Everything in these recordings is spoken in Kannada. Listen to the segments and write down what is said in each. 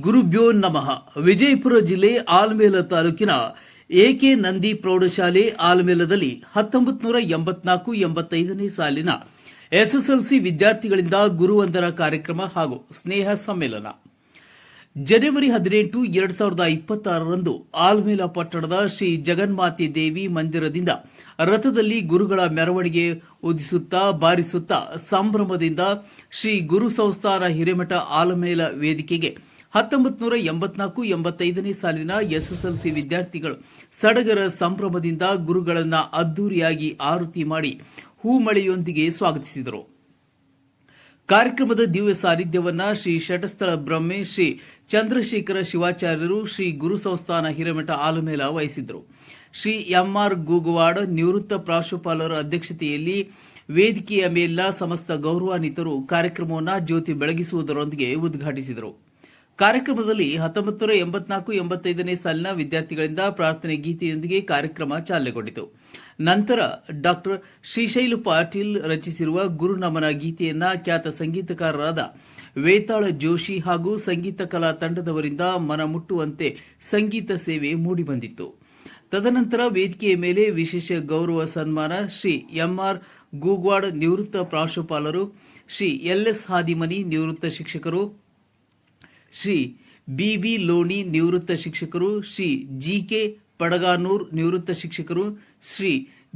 ಗುರುಭ್ಯೋ ನಮಃ. ವಿಜಯಪುರ ಜಿಲ್ಲೆ ಆಲಮೇಲ ತಾಲೂಕಿನ ಎಕೆ ನಂದಿ ಪ್ರೌಢಶಾಲೆ ಆಲಮೇಲದಲ್ಲಿ 1984-85ನೇ ಸಾಲಿನ ಎಸ್ಎಸ್ಎಲ್ಸಿ ವಿದ್ಯಾರ್ಥಿಗಳಿಂದ ಗುರುವಂದನ ಕಾರ್ಯಕ್ರಮ ಹಾಗೂ ಸ್ನೇಹ ಸಮ್ಮೇಳನ ಜನವರಿ 18, 2026ರಂದು ಆಲಮೇಲ ಪಟ್ಟಣದ ಶ್ರೀ ಜಗನ್ಮಾತೆ ದೇವಿ ಮಂದಿರದಿಂದ ರಥದಲ್ಲಿ ಗುರುಗಳ ಮೆರವಣಿಗೆ ಉದಿಸುತ್ತಾ ಬಾರಿಸುತ್ತಾ ಸಂಭ್ರಮದಿಂದ ಶ್ರೀ ಗುರು ಸಂಸ್ಥಾನ ಹಿರೇಮಠ ಆಲಮೇಲ ವೇದಿಕೆಗೆ 1984-85ನೇ ಸಾಲಿನ ಎಸ್ಎಸ್ಎಲ್ಸಿ ವಿದ್ಯಾರ್ಥಿಗಳು ಸಡಗರ ಸಂಭ್ರಮದಿಂದ ಗುರುಗಳನ್ನ ಅದ್ದೂರಿಯಾಗಿ ಆರತಿ ಮಾಡಿ ಹೂಮಳೆಯೊಂದಿಗೆ ಸ್ವಾಗತಿಸಿದರು. ಕಾರ್ಯಕ್ರಮದ ದಿವ್ಯ ಸಾನ್ನಿಧ್ಯವನ್ನ ಶ್ರೀ ಶಟಸ್ಥಳ ಬ್ರಹ್ಮೆ ಶ್ರೀ ಚಂದ್ರಶೇಖರ ಶಿವಾಚಾರ್ಯರು ಶ್ರೀ ಗುರು ಸಂಸ್ಥಾನ ಹಿರೇಮಠ ಆಲಮೇಲ ವಹಿಸಿದ್ದರು. ಶ್ರೀ ಎಂಆರ್ ಗೂಗವಾಡ್ ನಿವೃತ್ತ ಪ್ರಾಂಶುಪಾಲರ ಅಧ್ಯಕ್ಷತೆಯಲ್ಲಿ ವೇದಿಕೆಯ ಮೇಲಿನ ಸಮಸ್ತ ಗೌರವಾನ್ವಿತರು ಕಾರ್ಯಕ್ರಮವನ್ನು ಜ್ಯೋತಿ ಬೆಳಗಿಸುವುದರೊಂದಿಗೆ ಉದ್ಘಾಟಿಸಿದರು. ಕಾರ್ಯಕ್ರಮದಲ್ಲಿ 1984-85ನೇ ಸಾಲಿನ ವಿದ್ಯಾರ್ಥಿಗಳಿಂದ ಪ್ರಾರ್ಥನೆ ಗೀತೆಯೊಂದಿಗೆ ಕಾರ್ಯಕ್ರಮ ಚಾಲನೆಗೊಂಡಿತು. ನಂತರ ಡಾ ಶ್ರೀಶೈಲ ಪಾಟೀಲ್ ರಚಿಸಿರುವ ಗುರುನಮನ ಗೀತೆಯನ್ನ ಖ್ಯಾತ ಸಂಗೀತಕಾರರಾದ ವೇತಾಳ ಜೋಶಿ ಹಾಗೂ ಸಂಗೀತ ಕಲಾ ತಂಡದವರಿಂದ ಮನಮುಟ್ಟುವಂತೆ ಸಂಗೀತ ಸೇವೆ ಮೂಡಿಬಂದಿತ್ತು. ತದನಂತರ ವೇದಿಕೆಯ ಮೇಲೆ ವಿಶೇಷ ಗೌರವ ಸನ್ಮಾನ ಶ್ರೀ ಎಂಆರ್ ಗೂಗ್ವಾಡ್ ನಿವೃತ್ತ ಪ್ರಾಂಶುಪಾಲರು, ಶ್ರೀ ಎಲ್ಎಸ್ ಹಾದಿಮನಿ ನಿವೃತ್ತ ಶಿಕ್ಷಕರು, ಶ್ರೀ ಬಿಬಿ ಲೋಣಿ ನಿವೃತ್ತ ಶಿಕ್ಷಕರು, ಶ್ರೀ ಜಿಕೆ ಪಡಗಾನೂರ್ ನಿವೃತ್ತ ಶಿಕ್ಷಕರು, ಶ್ರೀ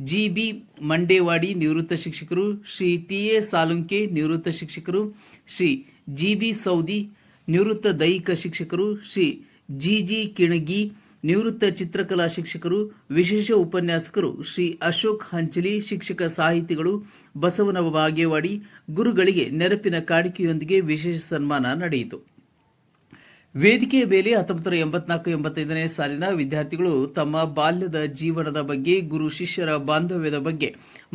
ಜಿಬಿ ಮಂಡೇವಾಡಿ ನಿವೃತ್ತ ಶಿಕ್ಷಕರು, ಶ್ರೀ ಟಿಎ ಸಾಲುಂಕೆ ನಿವೃತ್ತ ಶಿಕ್ಷಕರು, ಶ್ರೀ ಜಿಬಿ ಸೌದಿ ನಿವೃತ್ತ ದೈಹಿಕ ಶಿಕ್ಷಕರು, ಶ್ರೀ ಜಿಜಿ ಕಿಣಗಿ ನಿವೃತ್ತ ಚಿತ್ರಕಲಾ ಶಿಕ್ಷಕರು, ವಿಶೇಷ ಉಪನ್ಯಾಸಕರು ಶ್ರೀ ಅಶೋಕ್ ಹಂಚಲಿ, ಶಿಕ್ಷಕ ಸಾಹಿತಿಗಳು ಬಸವನ ಬಾಗೇವಾಡಿ ಗುರುಗಳಿಗೆ ನೆನಪಿನ ಕಾಣಿಕೆಯೊಂದಿಗೆ ವಿಶೇಷ ಸನ್ಮಾನ ನಡೆಯಿತು. ವೇದಿಕೆಯ ಮೇಲೆ 1984-85ನೇ ಸಾಲಿನ ವಿದ್ಯಾರ್ಥಿಗಳು ತಮ್ಮ ಬಾಲ್ಯದ ಜೀವನದ ಬಗ್ಗೆ, ಗುರು ಶಿಷ್ಯರ ಬಾಂಧವ್ಯದ ಬಗ್ಗೆ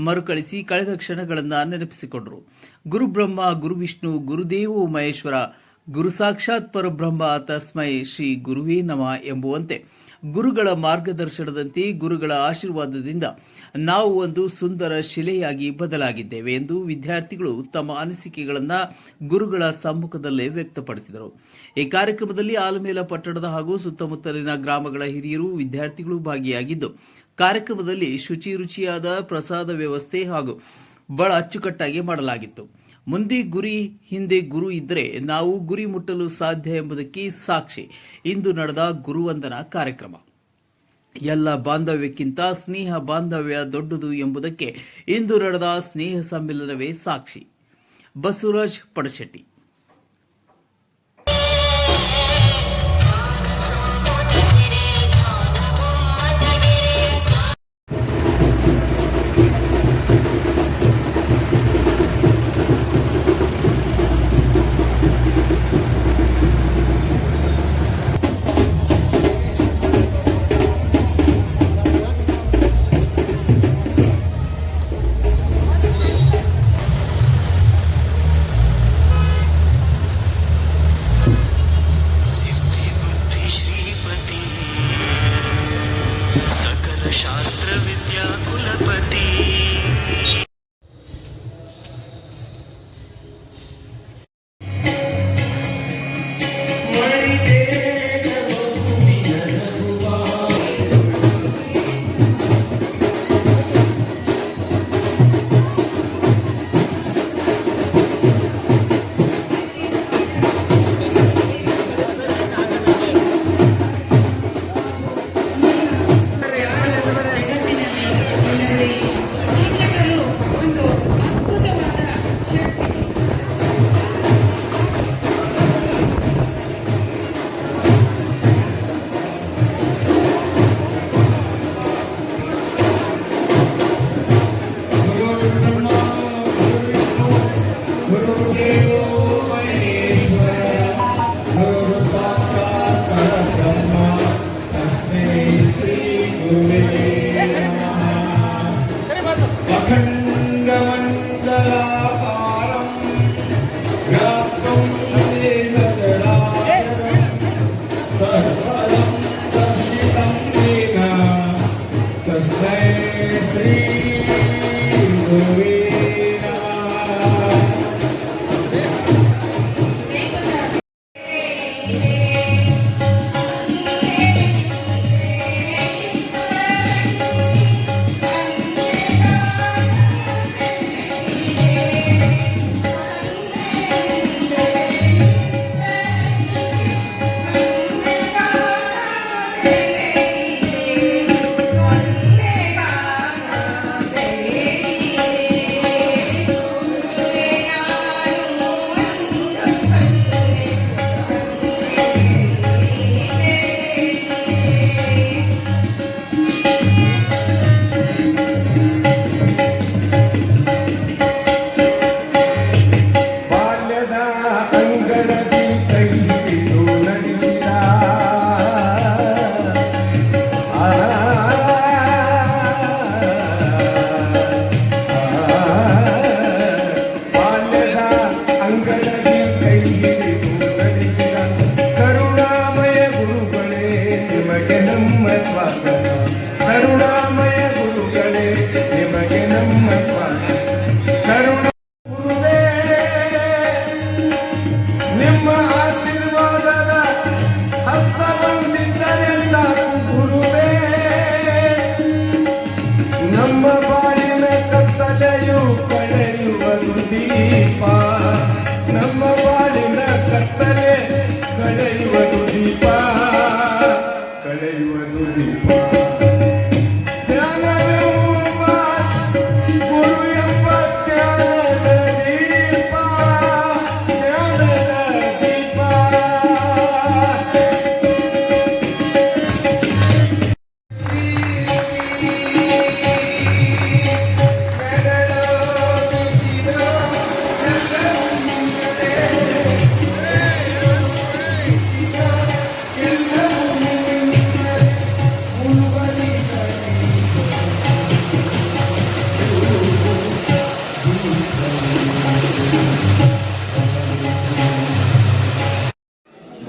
ಮರುಕಳಿಸಿ ಕಳೆದ ಕ್ಷಣಗಳನ್ನು ನೆನಪಿಸಿಕೊಂಡರು. ಗುರುಬ್ರಹ್ಮ, ಗುರುವಿಷ್ಣು, ಗುರುದೇವೋ ಮಹೇಶ್ವರ, ಗುರು ಸಾಕ್ಷಾತ್ ಪರಬ್ರಹ್ಮ ತಸ್ಮೈ ಶ್ರೀ ಗುರುವೇ ನಮಃ ಎಂಬುವಂತೆ ಗುರುಗಳ ಮಾರ್ಗದರ್ಶನದಂತೆ ಗುರುಗಳ ಆಶೀರ್ವಾದದಿಂದ ನಾವು ಒಂದು ಸುಂದರ ಶಿಲೆಯಾಗಿ ಬದಲಾಗಿದ್ದೇವೆ ಎಂದು ವಿದ್ಯಾರ್ಥಿಗಳು ತಮ್ಮ ಅನಿಸಿಕೆಗಳನ್ನು ಗುರುಗಳ ಸಮ್ಮುಖದಲ್ಲೇ ವ್ಯಕ್ತಪಡಿಸಿದರು. ಈ ಕಾರ್ಯಕ್ರಮದಲ್ಲಿ ಆಲಮೇಲ ಪಟ್ಟಣದ ಹಾಗೂ ಸುತ್ತಮುತ್ತಲಿನ ಗ್ರಾಮಗಳ ಹಿರಿಯರು, ವಿದ್ಯಾರ್ಥಿಗಳು ಭಾಗಿಯಾಗಿದ್ದು ಕಾರ್ಯಕ್ರಮದಲ್ಲಿ ರುಚಿಯಾದ ಪ್ರಸಾದ ವ್ಯವಸ್ಥೆ ಹಾಗೂ ಬಹಳ ಅಚ್ಚುಕಟ್ಟಾಗಿ ಮಾಡಲಾಗಿತ್ತು. ಮುಂದೆ ಗುರಿ, ಹಿಂದೆ ಗುರು ಇದ್ದರೆ ನಾವು ಗುರಿ ಮುಟ್ಟಲು ಸಾಧ್ಯ ಎಂಬುದಕ್ಕೆ ಸಾಕ್ಷಿ ಇಂದು ನಡೆದ ಗುರುವಂದನ ಕಾರ್ಯಕ್ರಮ. ಎಲ್ಲ ಬಾಂಧವ್ಯಕ್ಕಿಂತ ಸ್ನೇಹ ಬಾಂಧವ್ಯ ದೊಡ್ಡದು ಎಂಬುದಕ್ಕೆ ಇಂದು ನಡೆದ ಸ್ನೇಹ ಸಮ್ಮೇಳನವೇ ಸಾಕ್ಷಿ. ಬಸವರಾಜ್ ಪಡಶೆಟ್ಟಿ.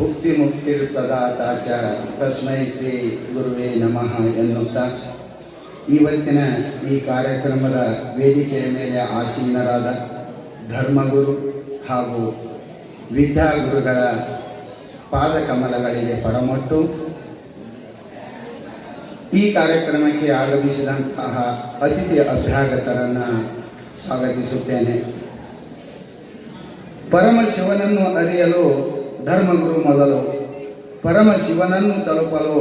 ಭುಕ್ತಿ ಮುಕ್ತಿರ್ಪದಾತ ಚ ತಸ್ಮೈ ಶ್ರೀ ಗುರುವೇ ನಮಃ ಎನ್ನುತ್ತಾ ಇವತ್ತಿನ ಈ ಕಾರ್ಯಕ್ರಮದ ವೇದಿಕೆಯ ಮೇಲೆ ಆಸೀನರಾದ ಧರ್ಮಗುರು ಹಾಗೂ ವಿದ್ಯಾಗುರುಗಳ ಪಾದಕಮಲಗಳಿಗೆ ಪಡಮೊಟ್ಟು ಈ ಕಾರ್ಯಕ್ರಮಕ್ಕೆ ಆಗಮಿಸಿದಂತಹ ಅತಿಥಿ ಅಭ್ಯಾಗತರನ್ನು ಸ್ವಾಗತಿಸುತ್ತೇನೆ. ಪರಮಶಿವನನ್ನು ಅರಿಯಲು ಧರ್ಮಗುರು ಮೊದಲು, ಪರಮಶಿವನನ್ನು ತಲುಪಲು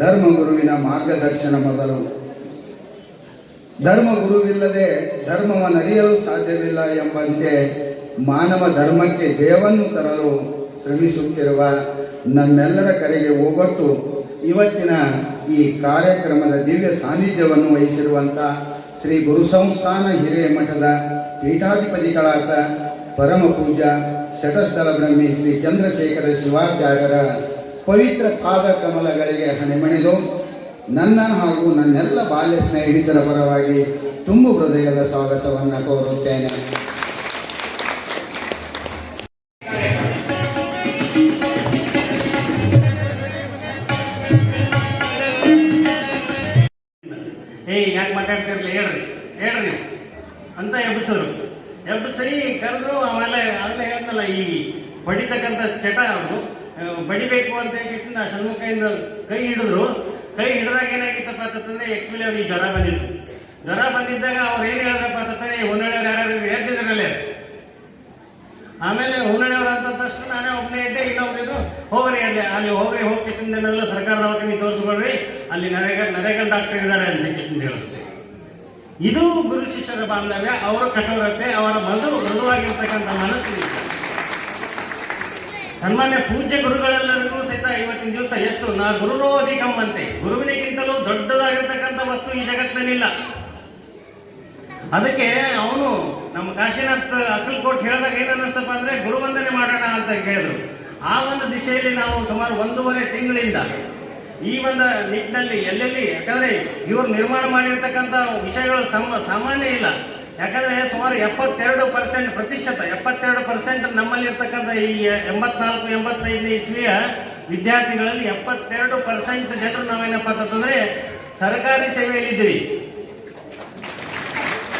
ಧರ್ಮಗುರುವಿನ ಮಾರ್ಗದರ್ಶನ ಮೊದಲು. ಧರ್ಮಗುರುವಿಲ್ಲದೆ ಧರ್ಮವನ್ನು ಅರಿಯಲು ಸಾಧ್ಯವಿಲ್ಲ ಎಂಬಂತೆ ಮಾನವ ಧರ್ಮಕ್ಕೆ ಜಯವನ್ನು ತರಲು ಶ್ರಮಿಸುತ್ತಿರುವ ನಮ್ಮೆಲ್ಲರ ಕರೆಗೆ ಓಗೊಟ್ಟು ಇವತ್ತಿನ ಈ ಕಾರ್ಯಕ್ರಮದ ದಿವ್ಯ ಸಾನ್ನಿಧ್ಯವನ್ನು ವಹಿಸಿರುವಂಥ ಶ್ರೀ ಗುರು ಸಂಸ್ಥಾನ ಹಿರೇಮಠದ ಪೀಠಾಧಿಪತಿಗಳಾದ ಪರಮ ಪೂಜ್ಯ ಶಟಸ್ಥಲ ಬ್ರಹ್ಮಿ ಶ್ರೀ ಚಂದ್ರಶೇಖರ ಶಿವಾಚಾರ್ಯರ ಪವಿತ್ರ ಪಾದ ಕಮಲಗಳಿಗೆ ಹಣೆಮಣಿದು ನನ್ನ ಹಾಗೂ ನನ್ನೆಲ್ಲ ಬಾಲ್ಯ ಸ್ನೇಹಿತರ ಪರವಾಗಿ ತುಂಬು ಹೃದಯದ ಸ್ವಾಗತವನ್ನು ಕೋರುತ್ತೇನೆ. ಯಾಕೆ ಮಾತಾಡ್ತಿರ್ಲಿ ಹೇಳ್ರಿ ನೀವು ಅಂತ ಎಬ್ಬಿಸ್ರಿ ಕರೆದ್ರು. ಆಮೇಲೆ ಹೇಳ್ತಲ್ಲ, ಈ ಬಡಿತಕ್ಕಂಥ ಚಟ ಅವರು ಬಡಿಬೇಕು ಅಂತ ಹೇಳಿಂದ ಷಣ್ಮುಖದಿಂದ ಕೈ ಹಿಡಿದಾಗ ಏನಾಗಿತ್ತಪ್ಪ ಅಂತಂದ್ರೆ ಆಕ್ಚುಲಿ ಅವ್ರಿಗೆ ಜ್ವರ ಬಂದಿದ್ದಾಗ ಅವ್ರು ಏನು ಹೇಳಿದ್ರಪ್ಪ ಅಂತಂದ್ರೆ ಹುನ್ನಳ್ಳಿಯವ್ರು ಯಾರು ಎದ್ದಿದ್ರಲ್ಲೇ. ಆಮೇಲೆ ಹುನ್ನಳ್ಳಿಯವ್ರು ಅಂತ ತಕ್ಷಣ ನಾನೇ ಒಬ್ಬನೇ ಇದ್ದೆ, ಇನ್ನೊಬ್ರು ಹೋಗ್ರಿ ಅಲ್ಲಿ ಹೋಗಿ ಕಿಸಿಂದನೆಲ್ಲ ಸರ್ಕಾರ ದವಾಖಾನೆ ತೋರಿಸ್ಕೊಳ್ರಿ, ಅಲ್ಲಿ ನರೇಗಾ ಡಾಕ್ಟರ್ ಇದ್ದಾರೆ ಅಂತ ಕಿಸಿಂದ ಹೇಳಿದ್ರು. ಇದು ಗುರು ಶಿಷ್ಯರ ಬಾಂಧವ್ಯ, ಅವರ ಕಠೋರತೆ, ಅವರ ಮೃದುವಾಗಿರ್ತಕ್ಕಂಥ ಮನಸ್ಸಿದೆ. ಸನ್ಮಾನ್ಯ ಪೂಜ್ಯ ಗುರುಗಳೆಲ್ಲರಿಗೂ ಸಹಿತ ಇವತ್ತಿನ ದಿವಸ ಎಷ್ಟು ಗುರುನೋ ಅಧಿಕಮ್ಮಂತೆ, ಗುರುವಿನಿಗಿಂತಲೂ ದೊಡ್ಡದಾಗಿರ್ತಕ್ಕಂಥ ವಸ್ತು ಈ ಜಗತ್ತಿನಲ್ಲಿಲ್ಲ. ಅದಕ್ಕೆ ಅವನು ನಮ್ಮ ಕಾಶಿನಾಥ್ ಅಕ್ಕಲ್ಕೋಟ್ ಹೇಳಿದಾಗ ಏನನ್ನಿಸ್ತಪ್ಪ ಅಂದ್ರೆ ಗುರುವಂದನೆ ಮಾಡೋಣ ಅಂತ ಹೇಳಿದ್ರು. ಆ ಒಂದು ದಿಶೆಯಲ್ಲಿ ನಾವು ಸುಮಾರು 1.5 ತಿಂಗಳಿಂದ ಈ ಒಂದು ನಿಟ್ಟಿನಲ್ಲಿ ಎಲ್ಲೆಲ್ಲಿ, ಯಾಕಂದ್ರೆ ಇವರು ನಿರ್ಮಾಣ ಮಾಡಿರ್ತಕ್ಕಂಥ ವಿಷಯಗಳು ಸಾಮಾನ್ಯ ಇಲ್ಲ. ಯಾಕಂದ್ರೆ ಸುಮಾರು 72% ನಮ್ಮಲ್ಲಿರ್ತಕ್ಕಂಥ ಈ 84-85 ಇಸ್ವಿಯ ವಿದ್ಯಾರ್ಥಿಗಳಲ್ಲಿ 72% ಜನರು ನಾವೇನಪ್ಪ ಅಂತಂದ್ರೆ ಸರ್ಕಾರಿ ಸೇವೆಯಲ್ಲಿದ್ದೀವಿ.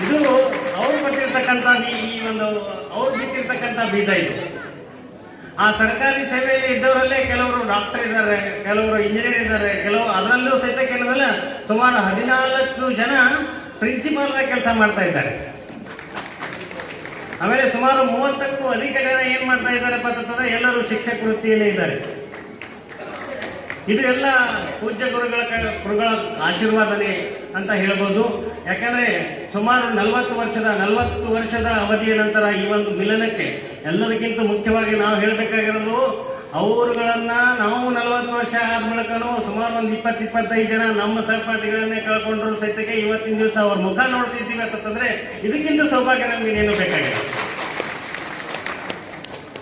ಇದು ಅವ್ರು ಕೊಟ್ಟಿರ್ತಕ್ಕಂಥ ಅವ್ರು ಬಿಟ್ಟಿರ್ತಕ್ಕಂಥ ಬೀಜ ಇದು. ಆ ಸರ್ಕಾರಿ ಸೇವೆಯಲ್ಲಿ ಇದ್ದವರಲ್ಲೇ ಕೆಲವರು ಡಾಕ್ಟರ್ ಇದ್ದಾರೆ, ಕೆಲವರು ಇಂಜಿನಿಯರ್ ಇದ್ದಾರೆ, ಅದರಲ್ಲೂ ಸಹಿತ ಕೆಲವಲ್ಲ ಸುಮಾರು 14 ಜನ ಪ್ರಿನ್ಸಿಪಾಲ್ ಕೆಲಸ ಮಾಡ್ತಾ ಇದ್ದಾರೆ. ಆಮೇಲೆ ಸುಮಾರು 30ಕ್ಕೂ ಅಧಿಕ ಜನ ಏನ್ ಮಾಡ್ತಾ ಇದ್ದಾರಪ್ಪ ಅಂತಂದ್ರೆ ಎಲ್ಲರೂ ಶಿಕ್ಷಕ ವೃತ್ತಿಯಲ್ಲೇ ಇದ್ದಾರೆ. ಇದು ಎಲ್ಲ ಪೂಜ್ಯ ಗುರುಗಳ ಆಶೀರ್ವಾದನೆ ಅಂತ ಹೇಳ್ಬೋದು. ಯಾಕಂದ್ರೆ ಸುಮಾರು 40 ವರ್ಷದ ಅವಧಿಯ ನಂತರ ಈ ಒಂದು ಮಿಲನಕ್ಕೆ ಎಲ್ಲದಕ್ಕಿಂತ ಮುಖ್ಯವಾಗಿ ನಾವು ಹೇಳಬೇಕಾಗಿರೋದು, ಅವರುಗಳನ್ನ ನಾವು 40 ವರ್ಷ ಆದ ಮೂಲಕನೂ ಸುಮಾರು ಒಂದು 20-25 ಜನ ನಮ್ಮ ಸಹಪಾಠಿಗಳನ್ನೇ ಕಳ್ಕೊಂಡ್ರು ಸಹಿತಕ್ಕೆ ಇವತ್ತಿನ ದಿವಸ ಅವ್ರ ಮುಖ ನೋಡ್ತಿದ್ದೀವಿ ಅಂತಂದ್ರೆ ಇದಕ್ಕಿಂತ ಸೌಭಾಗ್ಯ ನಮ್ಗೆ ಇನ್ನೇನು ಬೇಕಾಗಿದೆ.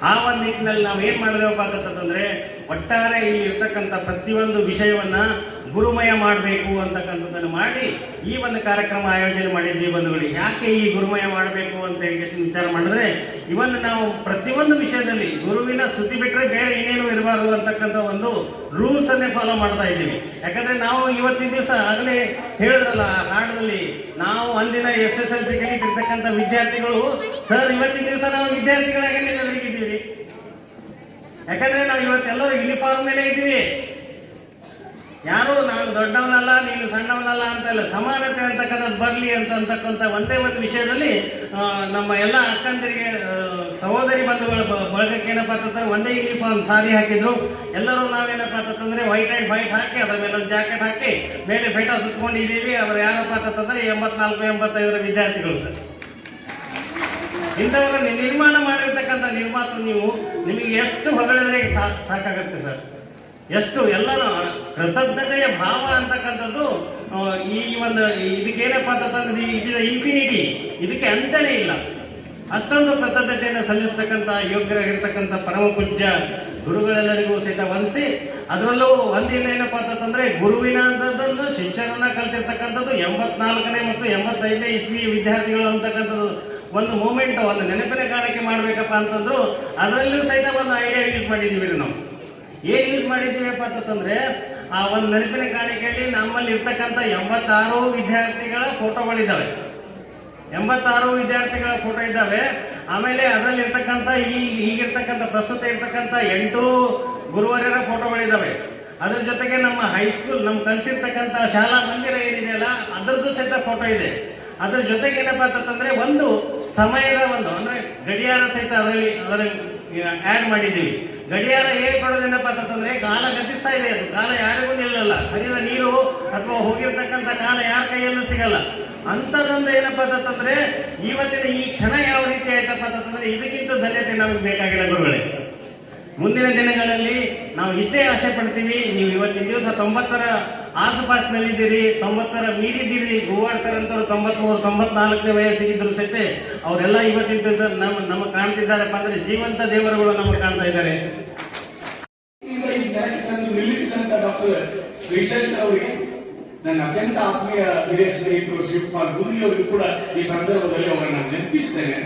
ಆ ಒಂದು ನಿಟ್ಟಿನಲ್ಲಿ ನಾವು ಏನ್ ಮಾಡಿದೆವಪ್ಪ ಅಂತಂದ್ರೆ ಒಟ್ಟಾರೆ ಇಲ್ಲಿ ಇರ್ತಕ್ಕಂಥ ಪ್ರತಿಯೊಂದು ವಿಷಯವನ್ನ ಗುರುಮಯ ಮಾಡಬೇಕು ಅಂತಕ್ಕಂಥದ್ದನ್ನು ಮಾಡಿ ಈ ಒಂದು ಕಾರ್ಯಕ್ರಮ ಆಯೋಜನೆ ಮಾಡಿದ್ವಿ ಬಂಧುಗಳು. ಯಾಕೆ ಈ ಗುರುಮಯ ಮಾಡಬೇಕು ಅಂತ ವಿಚಾರ ಮಾಡಿದ್ರೆ, ಇವತ್ತು ನಾವು ಪ್ರತಿಯೊಂದು ವಿಷಯದಲ್ಲಿ ಗುರುವಿನ ಸ್ತುತಿ ಬಿಟ್ಟರೆ ಬೇರೆ ಏನೇನು ಇರಬಾರದು ಅಂತಕ್ಕಂಥ ಒಂದು ರೂಲ್ಸ್ ಅನ್ನೇ ಫಾಲೋ ಮಾಡ್ತಾ ಇದ್ದೀವಿ. ಯಾಕಂದ್ರೆ ನಾವು ಇವತ್ತಿನ ದಿವಸ ಆಗಲೇ ಹೇಳಿದ್ರಲ್ಲ ಹಾಡದಲ್ಲಿ, ನಾವು ಅಂದಿನ SSLC ಕಲಿತಿರ್ತಕ್ಕಂಥ ವಿದ್ಯಾರ್ಥಿಗಳು ಸರ್ ಇವತ್ತಿನ ದಿವಸ ನಾವು ವಿದ್ಯಾರ್ಥಿಗಳಾಗಿ ಇದ್ದೀವಿ. ಯಾಕಂದ್ರೆ ನಾವು ಇವತ್ತೆಲ್ಲರೂ ಯೂನಿಫಾರ್ಮ್ ಮೇಲೆ ಇದ್ದೀವಿ. ಯಾರು ನಾನು ದೊಡ್ಡವನಲ್ಲ ನೀನು ಸಣ್ಣವನಲ್ಲ ಅಂತಲ್ಲ, ಸಮಾನತೆ ಅಂತಕ್ಕಂಥದ್ದು ಬರಲಿ ಅಂತಕ್ಕಂಥ ಒಂದೇ ಒಂದು ವಿಷಯದಲ್ಲಿ ನಮ್ಮ ಎಲ್ಲ ಅಕ್ಕಂದರಿಗೆ ಸಹೋದರಿ ಬಂಧುಗಳ ಬಳಗಕ್ಕೆ ಏನಪ್ಪ ಅಂತಂದ್ರೆ ಒಂದೇ ಯೂನಿಫಾರ್ಮ್ ಸಾರಿ ಹಾಕಿದ್ರು. ಎಲ್ಲರೂ ನಾವೇನಪ್ಪ ಅಂತಂದ್ರೆ ವೈಟ್ ಆ್ಯಂಡ್ ವೈಟ್ ಹಾಕಿ ಅದರ ಮೇಲೆ ಒಂದು ಜಾಕೆಟ್ ಹಾಕಿ ಮೇಲೆ ಬೆಟ್ಟ ಸುತ್ಕೊಂಡಿದ್ದೀವಿ. ಅವರು ಯಾರಪ್ಪ ಅಂತಂದ್ರೆ 84-85 ವಿದ್ಯಾರ್ಥಿಗಳು ಸರ್. ಇಂಥವರ ನಿರ್ಮಾಣ ಮಾಡಿರ್ತಕ್ಕಂಥ ನಿರ್ಮಾತೃ ನೀವು, ನಿಮಗೆ ಎಷ್ಟು ಹೊಗಳಿದ್ರೆ ಸಾಕಾಗುತ್ತೆ ಸರ್. ಎಷ್ಟು ಎಲ್ಲರೂ ಕೃತಜ್ಞತೆಯ ಭಾವ ಅಂತಕ್ಕಂಥದ್ದು ಈ ಒಂದು ಇದಕ್ಕೇನಪ್ಪ ಅಂತಂದ್ರೆ ಇಟ್ ಇಸ್ ಇನ್ಫಿನಿಟಿ, ಇದಕ್ಕೆ ಅಂತನೇ ಇಲ್ಲ. ಅಷ್ಟೊಂದು ಕೃತಜ್ಞತೆಯನ್ನು ಸಲ್ಲಿಸ್ತಕ್ಕಂಥ ಯೋಗ್ಯರಾಗಿರ್ತಕ್ಕಂಥ ಪರಮ ಪೂಜ್ಯ ಗುರುಗಳೆಲ್ಲರಿಗೂ ಸಹಿತ ವಂದಿಸಿ, ಅದರಲ್ಲೂ ಒಂದಿನ ಏನಪ್ಪ ಅಂತಂದ್ರೆ ಗುರುವಿನ ಅಂತದ್ದನ್ನು ಶಿಕ್ಷಣವನ್ನ ಕಲ್ತಿರ್ತಕ್ಕಂಥದ್ದು 84ನೇ ಮತ್ತು 85ನೇ ಇಸ್ವಿ ವಿದ್ಯಾರ್ಥಿಗಳು ಅಂತಕ್ಕಂಥದ್ದು ಒಂದು ಮೂಮೆಂಟ್, ಒಂದು ನೆನಪಿನ ಕಾಣಿಕೆ ಮಾಡ್ಬೇಕಪ್ಪ ಅಂತಂದ್ರು ಅದರಲ್ಲೂ ಸಹಿತ ಒಂದು ಐಡಿಯಾ ಯೂಸ್ ಮಾಡಿದ್ದೀವಿ ನಾವು. ಏನ್ ಯೂಸ್ ಮಾಡಿದ್ದೀವಪ್ಪ ಅಂತಂದ್ರೆ ಆ ಒಂದು ನೆನಪಿನ ಕಾಣಿಕೆಯಲ್ಲಿ ನಮ್ಮಲ್ಲಿ ಇರ್ತಕ್ಕಂಥ 86 ವಿದ್ಯಾರ್ಥಿಗಳ ಫೋಟೋಗಳಿದ್ದಾವೆ. 86 ವಿದ್ಯಾರ್ಥಿಗಳ ಫೋಟೋ ಇದ್ದಾವೆ. ಆಮೇಲೆ ಅದರಲ್ಲಿ ಇರ್ತಕ್ಕಂಥ ಈಗಿರ್ತಕ್ಕಂಥ ಪ್ರಸ್ತುತ ಇರ್ತಕ್ಕಂಥ 8 ಗುರುವರ್ಯರ ಫೋಟೋಗಳಿದ್ದಾವೆ. ಅದ್ರ ಜೊತೆಗೆ ನಮ್ಮ ಹೈಸ್ಕೂಲ್ ನಮ್ಮ ಕಲಿಸಿರ್ತಕ್ಕಂಥ ಶಾಲಾ ಮಂದಿರ ಏನಿದೆಯಲ್ಲ ಅದರದ್ದು ಸಹಿತ ಫೋಟೋ ಇದೆ. ಅದ್ರ ಜೊತೆಗೆ ಏನಪ್ಪಾ ಅಂತಂದ್ರೆ ಒಂದು ಸಮಯದ ಒಂದು ಅಂದ್ರೆ ಗಡಿಯಾರ ಸಹಿತ ಅದರಲ್ಲಿ ಆಡ್ ಮಾಡಿದ್ದೀವಿ. ಗಡಿಯಾರ ಹೇಳ್ಕೊಡೋದೇನಪ್ಪ ಅಂತಂದ್ರೆ ಕಾಲ ಗತಿಸ್ತಾ ಇದೆ, ಅದು ಕಾಲ ಯಾರಿಗೂ ನಿಲ್ಲಲ್ಲ. ಹರಿದ ನೀರು ಅಥವಾ ಹೋಗಿರ್ತಕ್ಕಂಥ ಕಾಲ ಯಾರ ಕೈಯಲ್ಲೂ ಸಿಗಲ್ಲ. ಅಂಥದ್ದೊಂದು ಏನಪ್ಪಾ ಅಂತಂದ್ರೆ ಇವತ್ತಿನ ಈ ಕ್ಷಣ ಯಾವ ರೀತಿ ಆಯ್ತಪ್ಪ ಅಂತಂದ್ರೆ ಇದಕ್ಕಿಂತ ಧನ್ಯತೆ ನಮಗೆ ಬೇಕಾಗಿಲ್ಲ ಗುರುಗಳೇ. ಮುಂದಿನ ದಿನಗಳಲ್ಲಿ ನಾವು ಇಷ್ಟೇ ಆಸೆ ಪಡ್ತೀವಿ, ನೀವು ಇವತ್ತಿನ ದಿವಸ 90ರ ಆಸುಪಾಸಿನಲ್ಲಿದ್ದೀರಿ, 90ರ ಮೀರಿದ್ದೀರಿ. ಗೋವಾಡ್ಕರಂತವ್ರು 93-94ನೇ ವಯಸ್ಸಿಗಿದ್ರು ಸಹಿತ ಅವರೆಲ್ಲ ಇವತ್ತಿನ ನಮ್ಮ ಕಾಣ್ತಿದ್ದಾರಪ್ಪ ಅಂದ್ರೆ ಜೀವಂತ ದೇವರುಗಳು ನಮಗೆ ಕಾಣ್ತಾ ಇದ್ದಾರೆ. ನಿಲ್ಲಿಸಿದಂತ ಡಾಕ್ಟರ್ ಶ್ರೀಶೈಲ್ ಅವರಿಗೆ ನನ್ನ ಅತ್ಯಂತ ಆತ್ಮೀಯ ಹಿರಿಯ ಸ್ನೇಹಿತರು ಶಿವಕುಮಾರ್ ಗುರುಗಿ ಅವರಿಗೂ ಕೂಡ ಈ ಸಂದರ್ಭದಲ್ಲಿ ಅವರನ್ನು ನೆನಪಿಸ್ತೇನೆ.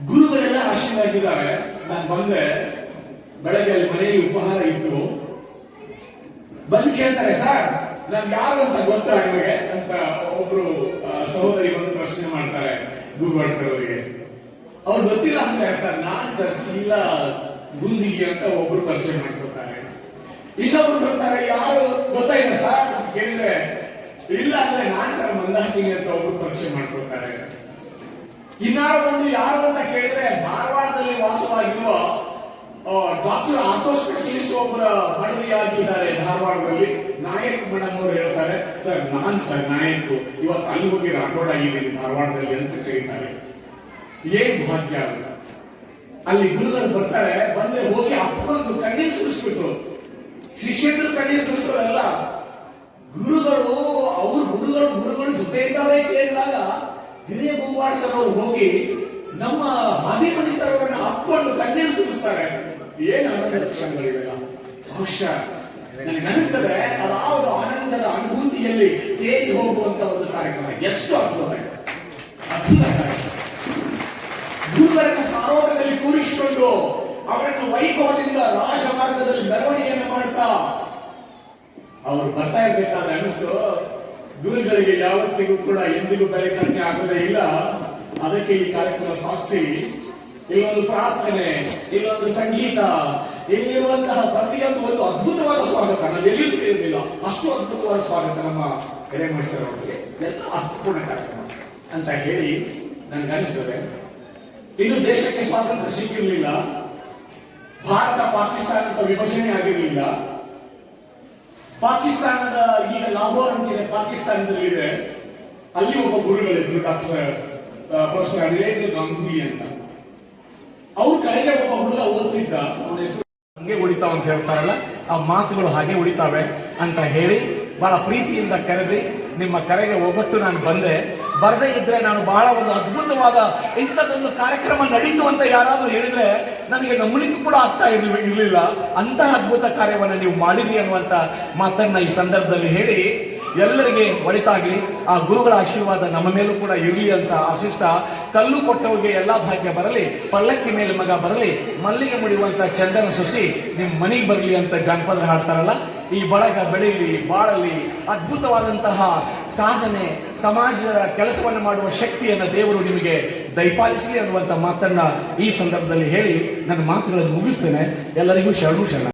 ಗುರುಗಳೆಲ್ಲ ಆಶೀರ್ವಾದಿದ್ದಾರೆ. ನಾನು ಬಂದೆ, ಬೆಳಗ್ಗೆ ಅಲ್ಲಿ ಮನೆಯಲ್ಲಿ ಉಪಹಾರ ಇತ್ತು, ಬಂದು ಕೇಳ್ತಾರೆ, ಸರ್ ನಾನ್ ಯಾರು ಅಂತ ಗೊತ್ತಾ ನಿಮಗೆ ಅಂತ ಒಬ್ರು ಸಹೋದರಿ ಬಂದು ಪ್ರಶ್ನೆ ಮಾಡ್ತಾರೆ ಗುರುವಾಡ್ ಸರ್ ಅವರಿಗೆ. ಅವ್ರು ಗೊತ್ತಿಲ್ಲ ಅಂದ್ರೆ ಸರ್ ನಾನ್ ಸರ್ ಶೀಲಾ ಗುಂದಿಗೆ ಅಂತ ಒಬ್ರು ಪರಿಚಯ ಮಾಡ್ಕೊತಾರೆ. ಇನ್ನೊಬ್ರು ಬರ್ತಾರೆ, ಯಾರು ಗೊತ್ತಾಯ್ತಾ ಸರ್ ಅಂತ ಕೇಳಿದ್ರೆ ಇಲ್ಲ ಅಂದ್ರೆ ನಾನ್ ಸರ್ ಮಂದಾಕಿನಿ ಅಂತ ಒಬ್ರು ಪರಿಚಯ ಮಾಡ್ಕೊತಾರೆ. ಇನ್ನಾರು ಬಂದು ಯಾರು ಅಂತ ಕೇಳಿದ್ರೆ ಧಾರವಾಡದಲ್ಲಿ ವಾಸವಾಗಿರುವ ಡಾಕ್ಟರ್ ಆರ್ಥೋ ಸ್ಪೆಷಲಿಸ್ಟ್ ಒಬ್ಬರ ಮಡದಿಯಾಗಿದ್ದಾರೆ ಧಾರವಾಡದಲ್ಲಿ. ನಾಯಕ್ ಮೇಡಮ್ ಅವರು ಹೇಳ್ತಾರೆ, ಸರ್ ನಾಯಕ್ ಇವತ್ತು ಅಲ್ಲಿ ಹೋಗಿ ರಾಠೋಡ್ ಆಗಿದ್ದೀನಿ ಧಾರವಾಡದಲ್ಲಿ ಅಂತ ಕರೀತಾರೆ. ಏನ್ ಭಾಗ್ಯ ಅಂತ. ಅಲ್ಲಿ ಗುರುಗಳು ಬರ್ತಾರೆ, ಬಂದ್ರೆ ಹೋಗಿ ಅಪ್ಪಂದು ಕಣ್ಣೀರು ಸುರಿಸ್ಬಿಟ್ಟು, ಶಿಷ್ಯರು ಕಣ್ಣೀರು ಸುರಿಸೋದಲ್ಲ, ಗುರುಗಳು ಅವ್ರ ಗುರುಗಳು ಜೊತೆಯಿಂದವೇ ಸೇರಿದಾಗ ಹಿರಿಯ ಗುರುವಾಡ್ ಸರ್ ಅವರು ಹೋಗಿ ನಮ್ಮ ಹಾದಿಮನಿ ಸರ್ ಅವರನ್ನ ಅಪ್ಕೊಂಡು ಕಣ್ಣೀರು ಸುರಿಸ್ತಾರೆ. ಏನು ಆನಂದದ ಕ್ಷಣಗಳಿವೆಲ್ಲ. ಬಹುಶಃ ನನಗನಿಸ್ತದೆ ಅದಾವುದು ಆನಂದದ ಅನುಭೂತಿಯಲ್ಲಿ ತೇಲಿ ಹೋಗುವಂತ ಒಂದು ಕಾರ್ಯಕ್ರಮ. ಎಷ್ಟು ಅದ್ಭುತ ಕಾರ್ಯಕ್ರಮ. ಗುರುಗಳನ್ನ ಸಾರೋಗದಲ್ಲಿ ಕೂರಿಸಿಕೊಂಡು ಅವರನ್ನು ವೈಭವದಿಂದ ರಾಜಮಾರ್ಗದಲ್ಲಿ ಮೆರವಣಿಗೆಯನ್ನು ಮಾಡ್ತಾ ಅವರು ಬರ್ತಾ ಇರ್ಬೇಕಾದ್ರೆ ಅನಿಸ್ತು, ಗುರುಗಳಿಗೆ ಯಾವತ್ತಿಗೂ ಕೂಡ ಎಂದಿಗೂ ಬೆಲೆ ಕಡಿಮೆ ಆಗುವುದೇ ಇಲ್ಲ. ಅದಕ್ಕೆ ಈ ಕಾರ್ಯಕ್ರಮ ಸಾಕ್ಷಿ. ಇಲ್ಲೊಂದು ಪ್ರಾರ್ಥನೆ, ಇಲ್ಲೊಂದು ಸಂಗೀತ, ಇಲ್ಲಿರುವಂತಹ ಪ್ರತಿಯೊಂದು ಒಂದು ಅದ್ಭುತವಾದ ಸ್ವಾಗತ. ನಾವು ಎಲ್ಲಿಯೂ ಕೇಳಿರಲಿಲ್ಲ ಅಷ್ಟು ಅದ್ಭುತವಾದ ಸ್ವಾಗತ ನಮ್ಮ ಹಿರೇಮಹೇಶ್ವರ ಅವರಿಗೆ. ಅರ್ಥಪೂರ್ಣ ಕಾರ್ಯಕ್ರಮ ಅಂತ ಹೇಳಿ ನನಗನಿಸ್ತದೆ. ಇನ್ನು ದೇಶಕ್ಕೆ ಸ್ವಾತಂತ್ರ್ಯ ಸಿಕ್ಕಿರಲಿಲ್ಲ, ಭಾರತ ಪಾಕಿಸ್ತಾನದ ವಿಭಜನೆ ಆಗಿರಲಿಲ್ಲ. ಪಾಕಿಸ್ತಾನದ ಈಗ ಲಾಹೋರ್ ಅಂತಿದೆ, ಪಾಕಿಸ್ತಾನದಲ್ಲಿದೆ. ಅಲ್ಲಿ ಒಬ್ಬ ಗುರುಗಳಿದ್ರು, ಡಾಕ್ಟರ್ ಪ್ರೊಫೆಸರ್ ಅನಿಲೇಂದ್ರ ಗಂಗೂಲಿ ಅಂತ. ಅವ್ರ ಕಡೆಗೆ ಒಬ್ಬ ಹುಡುಗ ಓದ್ತಿದ್ದ, ಅವನ ಹೆಸರು ಹಂಗೆ ಉಳಿತಾವ ಅಂತ ಹೇಳ್ತಾರಲ್ಲ, ಆ ಮಾತುಗಳು ಹಾಗೆ ಉಳಿತಾವೆ ಅಂತ ಹೇಳಿ ಬಹಳ ಪ್ರೀತಿಯಿಂದ ಕರೆದಿ ನಿಮ್ಮ ಕರೆಗೆ ಒಬ್ಬಟ್ಟು ನಾನು ಬಂದೆ. ಬರದೇ ಇದ್ರೆ ನಾನು ಬಹಳ ಒಂದು ಅದ್ಭುತವಾದ ಇಂಥದ್ದೊಂದು ಕಾರ್ಯಕ್ರಮ ನಡೀತು ಅಂತ ಯಾರಾದ್ರೂ ಹೇಳಿದ್ರೆ ನನಗೆ ನಂಬಲಿಕ್ಕೂ ಕೂಡ ಆಗ್ತಾ ಇರಲಿಲ್ಲ. ಅಂತಹ ಅದ್ಭುತ ಕಾರ್ಯವನ್ನು ನೀವು ಮಾಡಿದ್ರಿ ಅನ್ನುವಂತ ಮಾತನ್ನ ಈ ಸಂದರ್ಭದಲ್ಲಿ ಹೇಳಿ ಎಲ್ಲರಿಗೆ ಒಳಿತಾಗಿ ಆ ಗುರುಗಳ ಆಶೀರ್ವಾದ ನಮ್ಮ ಮೇಲೂ ಕೂಡ ಇರಲಿ ಅಂತ ಆಶಿಸ್ತಾ, ಕಲ್ಲು ಕೊಟ್ಟವರಿಗೆ ಎಲ್ಲಾ ಭಾಗ್ಯ ಬರಲಿ, ಪಲ್ಲಕ್ಕಿ ಮೇಲೆ ಮಗ ಬರಲಿ, ಮಲ್ಲಿಗೆ ಮುಡಿಯುವಂತ ಚಂದನ ಸೊಸಿ ನಿಮ್ಮ ಮನೆಗೆ ಬರಲಿ ಅಂತ ಜಾನಪದ ಹಾಡ್ತಾರಲ್ಲ. ಈ ಬಳಗ ಬೆಳೀಲಿ, ಬಾಳಲಿ, ಅದ್ಭುತವಾದಂತಹ ಸಾಧನೆ, ಸಮಾಜದ ಕೆಲಸವನ್ನು ಮಾಡುವ ಶಕ್ತಿಯನ್ನು ದೇವರು ನಿಮಗೆ ದಯಪಾಲಿಸಲಿ ಅನ್ನುವಂಥ ಮಾತನ್ನ ಈ ಸಂದರ್ಭದಲ್ಲಿ ಹೇಳಿ ನನ್ನ ಮಾತುಗಳನ್ನು ಮುಗಿಸ್ತೇನೆ. ಎಲ್ಲರಿಗೂ ಶರಣು ಶರಣ.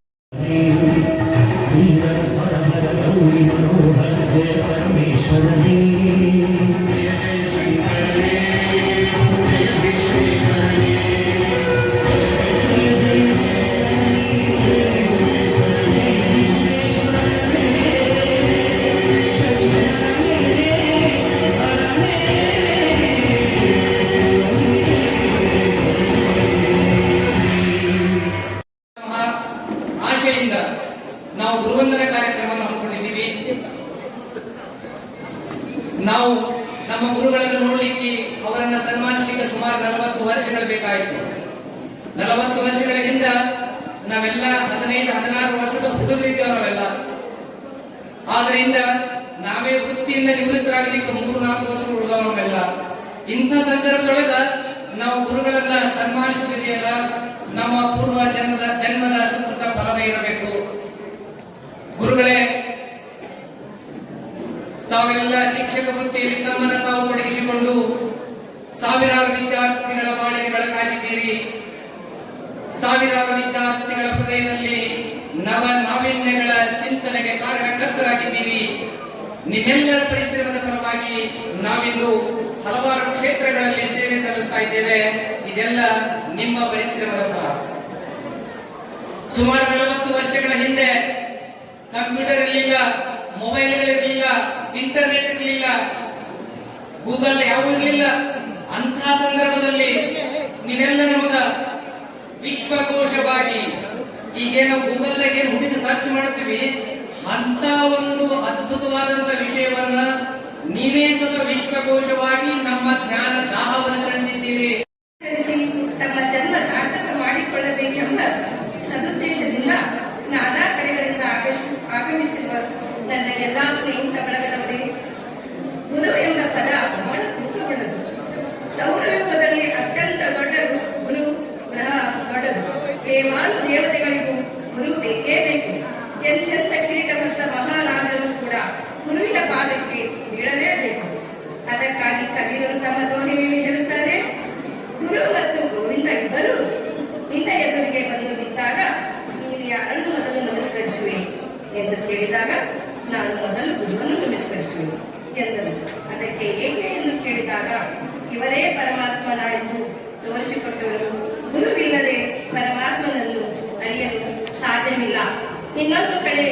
ನಾವು ನಮ್ಮ ಗುರುಗಳನ್ನು ನೋಡ್ಲಿಕ್ಕೆ, ಅವರನ್ನ ಸನ್ಮಾನಿಸಲಿಕ್ಕೆ ಸುಮಾರು 40 ವರ್ಷಗಳು ಬೇಕಾಯಿತು. 40 ವರ್ಷಗಳ ಹಿಂದೆ ನಾವೆಲ್ಲ 15-16 ವರ್ಷದ ಹುಡುಗರಿದ್ದೇವೆ ನಾವೆಲ್ಲ. ಆದ್ರಿಂದ ನಾವೇ ವೃತ್ತಿಯಿಂದ ನಿವೃತ್ತರಾಗಲಿಕ್ಕೆ 3-4 ವರ್ಷ ಉಳಿದವ ನಾವೆಲ್ಲ. ಇಂಥ ಸಂದರ್ಭದೊಳಗ ನಾವು ಗುರುಗಳನ್ನ ಸನ್ಮಾನಿಸುತ್ತಿದೆಯಲ್ಲ, ನಮ್ಮ ಪೂರ್ವ ಜನ್ಮದ ಸುಕೃತ ಫಲವೇ ಇರಬೇಕು. ಗುರುಗಳೇ, ತಾವೆಲ್ಲ ಶಿಕ್ಷಕ ವೃತ್ತಿಯಲ್ಲಿ ತಮ್ಮನ್ನು ತಾವು ತೊಡಗಿಸಿಕೊಂಡು ಸಾವಿರಾರು ವಿದ್ಯಾರ್ಥಿಗಳ ಬಾಳಿಗೆ ಬೆಳಕಾಗಿದ್ದೀರಿ. ಸಾವಿರಾರು ವಿದ್ಯಾರ್ಥಿಗಳ ಹೃದಯದಲ್ಲಿ ನಾವಿನ್ಯಗಳ ಚಿಂತನೆಗೆ ಕಾರಣಕರ್ತರಾಗಿದ್ದೀರಿ. ನಿಮ್ಮೆಲ್ಲರ ಪರಿಶ್ರಮದ ಫಲವಾಗಿ ನಾವಿಂದು ಹಲವಾರು ಕ್ಷೇತ್ರಗಳಲ್ಲಿ ಸೇವೆ ಸಲ್ಲಿಸ್ತಾ ಇದ್ದೇವೆ. ಇದೆಲ್ಲ ನಿಮ್ಮ ಪರಿಶ್ರಮದ ಫಲ. ಸುಮಾರು 40 ವರ್ಷಗಳ ಹಿಂದೆ ಕಂಪ್ಯೂಟರ್ ಇರಲಿಲ್ಲ, ಮೊಬೈಲ್ಗಳಿರಲಿಲ್ಲ, ಇಂಟರ್ನೆಟ್ ಇರಲಿಲ್ಲ, ಗೂಗಲ್ ಯಾವೂ ಇರಲಿಲ್ಲ. ಅಂಥ ಸಂದರ್ಭದಲ್ಲಿ ನೀವೆಲ್ಲ ನಮಗ ವಿಶ್ವಕೋಶವಾಗಿ, ಈಗೇನು ಗೂಗಲ್ದಾಗ ಏನು ಹುಡುಕಿ ಸರ್ಚ್ ಮಾಡ್ತೀವಿ, ಅಂತ ಒಂದು ಅದ್ಭುತವಾದಂತ ವಿಷಯವನ್ನ ನೀವೇ ಸ್ವತಃ ವಿಶ್ವಕೋಶವಾಗಿ ನಮ್ಮ ಜ್ಞಾನ ದಾಹವನ್ನು ತಿಳಿಸಿದ್ದೀರಿ. ತಮ್ಮ ಜನ್ಮ ಸಾರ್ಥಕ ಮಾಡಿಕೊಳ್ಳಬೇಕೆಂಬ ಸದುದ್ದೇಶದಿಂದ ನಾನಾ ಕಡೆಗಳಿಂದ ಆಗಮಿಸಿರುವ ನನ್ನ ಎಲ್ಲಾ ಸ್ನೇಹಿತ ಬಳಗದವರೇ, ಗುರು ಎಂಬ ಪದ ಬಹಳ ತೂಕವುಳ್ಳದು. ಸೌರವ್ಯೂಹದಲ್ಲಿ ಅತ್ಯಂತ ದೊಡ್ಡ ಗುರು ಗ್ರಹ ದೊಡ್ಡದು. ದೇವಾನು ದೇವತೆಗಳಿಗೂ ಗುರು ಬೇಕೇ ಬೇಕು. ಎಂತೆಂಥ ಕಿರೀಟವಂತ ಮಹಾರಾಜರು ಕೂಡ ಗುರುವಿನ ಪಾದಕ್ಕೆ ಬೀಳಲೇಬೇಕು. ಅದಕ್ಕಾಗಿ ಕಬೀರರು ತಮ್ಮ ದೋಹೆಯಲ್ಲಿ ಹೇಳುತ್ತಾರೆ, ಗುರು ಮತ್ತು ಗೋವಿಂದ ಇಬ್ಬರು ನಿನ್ನ ಎದುರಿಗೆ ಬಂದು ನಿಂತಾಗ ನೀನು ಯಾರನ್ನು ಮೊದಲು ನಮಸ್ಕರಿಸುವೆ ಎಂದು ಕೇಳಿದಾಗ, ನಾನು ಮೊದಲು ಗುರುವನ್ನು ನಮಸ್ಕರಿಸುವೆ ಎಂದರು. ಅದಕ್ಕೆ ಏಕೆ ಎಂದು ಕೇಳಿದಾಗ, ಇವರೇ ಪರಮಾತ್ಮನ ಎಂದು ತೋರಿಸಿಕೊಟ್ಟವರು. ಗುರುವಿಲ್ಲದೆ ಪರಮಾತ್ಮನನ್ನು ಅರಿಯಲು ಸಾಧ್ಯವಿಲ್ಲ. ಇನ್ನೊಂದು ಕಡೆ